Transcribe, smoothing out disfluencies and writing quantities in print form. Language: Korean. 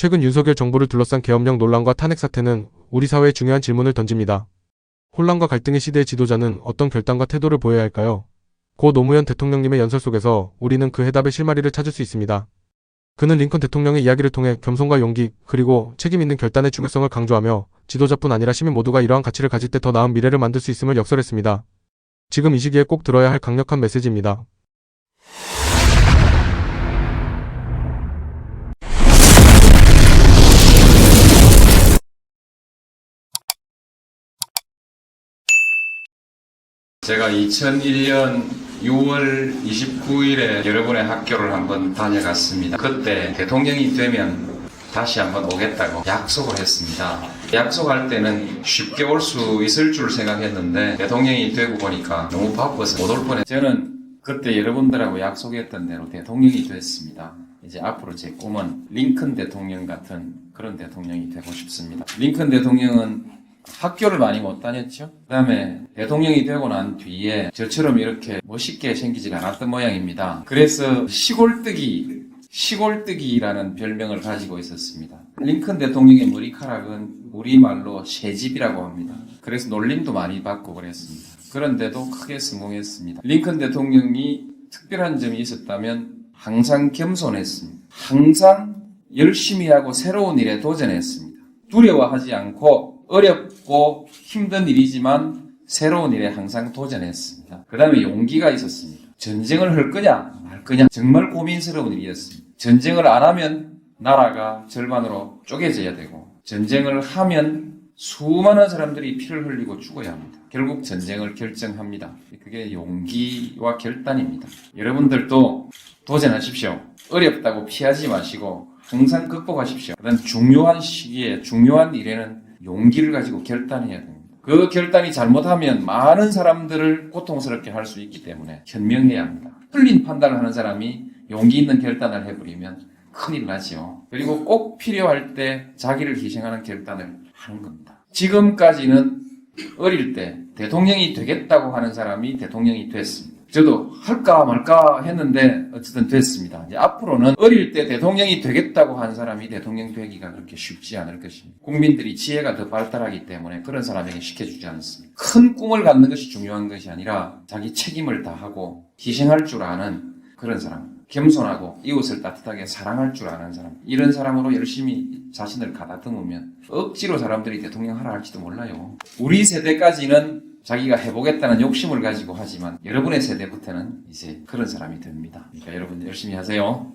최근 윤석열 정부를 둘러싼 계엄령 논란과 탄핵 사태는 우리 사회에 중요한 질문을 던집니다. 혼란과 갈등의 시대의 지도자는 어떤 결단과 태도를 보여야 할까요? 고 노무현 대통령님의 연설 속에서 우리는 그 해답의 실마리를 찾을 수 있습니다. 그는 링컨 대통령의 이야기를 통해 겸손과 용기, 그리고 책임 있는 결단의 중요성을 강조하며 지도자뿐 아니라 시민 모두가 이러한 가치를 가질 때 더 나은 미래를 만들 수 있음을 역설했습니다. 지금 이 시기에 꼭 들어야 할 강력한 메시지입니다. 제가 2001년 6월 29일에 여러분의 학교를 한번 다녀갔습니다. 그때 대통령이 되면 다시 한번 오겠다고 약속을 했습니다. 약속할 때는 쉽게 올 수 있을 줄 생각했는데 대통령이 되고 보니까 너무 바빠서 못 올 뻔했어요. 저는 그때 여러분들하고 약속했던 대로 대통령이 됐습니다. 이제 앞으로 제 꿈은 링컨 대통령 같은 그런 대통령이 되고 싶습니다. 링컨 대통령은 학교를 많이 못 다녔죠. 그 다음에 대통령이 되고 난 뒤에 저처럼 이렇게 멋있게 생기지 않았던 모양입니다. 그래서 시골뜨기라는 별명을 가지고 있었습니다. 링컨 대통령의 머리카락은 우리말로 새집이라고 합니다. 그래서 놀림도 많이 받고 그랬습니다. 그런데도 크게 성공했습니다. 링컨 대통령이 특별한 점이 있었다면 항상 겸손했습니다. 항상 열심히 하고 새로운 일에 도전했습니다. 두려워하지 않고 어렵고 힘든 일이지만 새로운 일에 항상 도전했습니다. 그 다음에 용기가 있었습니다. 전쟁을 할 거냐 말 거냐 정말 고민스러운 일이었습니다. 전쟁을 안 하면 나라가 절반으로 쪼개져야 되고 전쟁을 하면 수많은 사람들이 피를 흘리고 죽어야 합니다. 결국 전쟁을 결정합니다. 그게 용기와 결단입니다. 여러분들도 도전하십시오. 어렵다고 피하지 마시고 항상 극복하십시오. 그다음 중요한 시기에 중요한 일에는 용기를 가지고 결단해야 됩니다. 그 결단이 잘못하면 많은 사람들을 고통스럽게 할 수 있기 때문에 현명해야 합니다. 틀린 판단을 하는 사람이 용기 있는 결단을 해버리면 큰일 나죠. 그리고 꼭 필요할 때 자기를 희생하는 결단을 하는 겁니다. 지금까지는 어릴 때 대통령이 되겠다고 하는 사람이 대통령이 됐습니다. 저도 할까 말까 했는데 어쨌든 됐습니다. 이제 앞으로는 어릴 때 대통령이 되겠다고 한 사람이 대통령 되기가 그렇게 쉽지 않을 것입니다. 국민들이 지혜가 더 발달하기 때문에 그런 사람에게 시켜주지 않습니다. 큰 꿈을 갖는 것이 중요한 것이 아니라 자기 책임을 다하고 희생할 줄 아는 그런 사람, 겸손하고 이웃을 따뜻하게 사랑할 줄 아는 사람, 이런 사람으로 열심히 자신을 가다듬으면 억지로 사람들이 대통령 하라 할지도 몰라요. 우리 세대까지는 자기가 해보겠다는 욕심을 가지고 하지만 여러분의 세대부터는 이제 그런 사람이 됩니다. 그러니까 여러분 열심히 하세요.